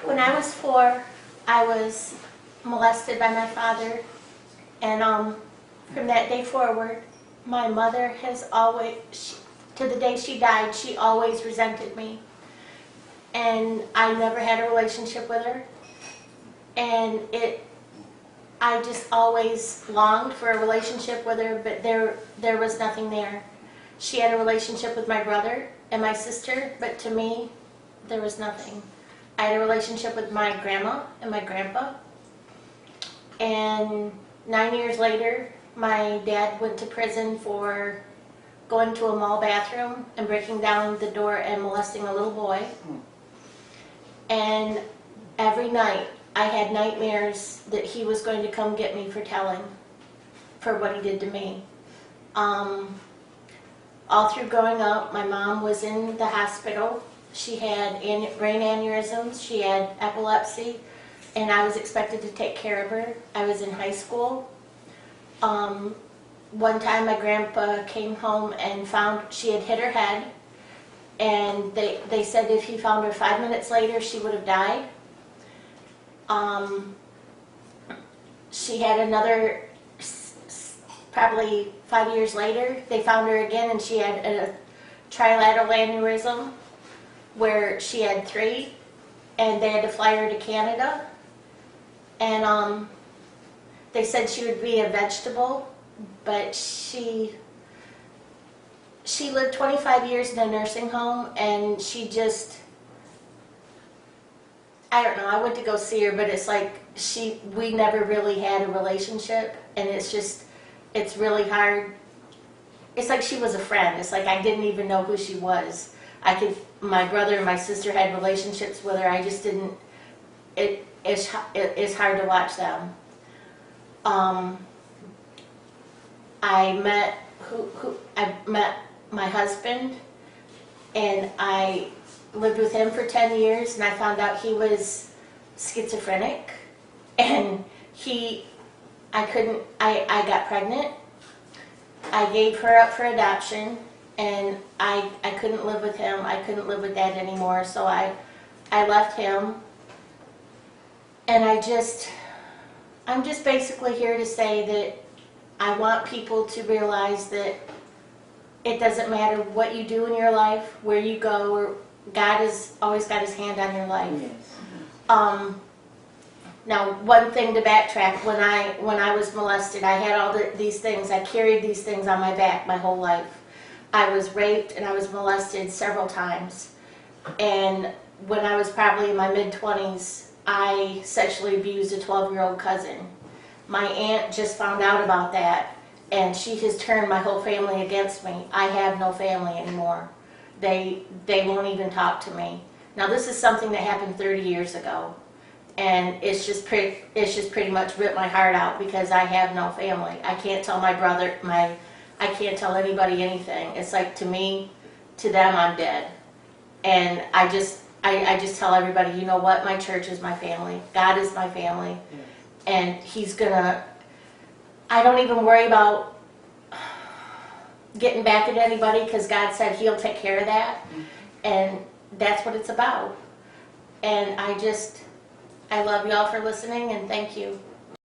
When I was 4, I was molested by my father, and from that day forward, my mother has always, to the day she died, she always resented me. And I never had a relationship with her, and I just always longed for a relationship with her, but there was nothing there. She had a relationship with my brother and my sister, but to me, there was nothing. I had a relationship with my grandma and my grandpa, and 9 years later, my dad went to prison for going to a mall bathroom and breaking down the door and molesting a little boy. And every night, I had nightmares that he was going to come get me for telling, for what he did to me. All through growing up, my mom was in the hospital. She had brain aneurysms, she had epilepsy, and I was expected to take care of her. I was in high school. One time my grandpa came home and found she had hit her head, and they said if he found her 5 minutes later, she would have died. She had another, probably 5 years later, they found her again, and she had a trilateral aneurysm where she had 3, and they had to fly her to Canada. And they said she would be a vegetable, but she lived 25 years in a nursing home, and she just, I don't know, I went to go see her, but it's like we never really had a relationship, and it's really hard. It's like she was a friend. It's like I didn't even know who she was. My brother and my sister had relationships with her. I just didn't, it's hard to watch them. I met my husband, and I lived with him for 10 years, and I found out he was schizophrenic, and I got pregnant. I gave her up for adoption, and I couldn't live with him. I couldn't live with Dad anymore, so I left him. And I'm just basically here to say that I want people to realize that it doesn't matter what you do in your life, where you go, or God has always got his hand on your life. Yes. Now, one thing to backtrack, when I was molested, I had all these things. I carried these things on my back my whole life. I was raped and I was molested several times. And when I was probably in my mid-20s, I sexually abused a 12-year-old cousin. My aunt just found out about that, and she has turned my whole family against me. I have no family anymore. They won't even talk to me. Now, this is something that happened 30 years ago. And it's just pretty much ripped my heart out because I have no family. I can't tell my brother, I can't tell anybody anything. It's like, to me, to them, I'm dead. And I just tell everybody, you know what, my church is my family. God is my family. Yeah. And he's gonna, I don't even worry about getting back at anybody because God said he'll take care of that. Mm-hmm. And that's what it's about. And I love y'all for listening, and thank you.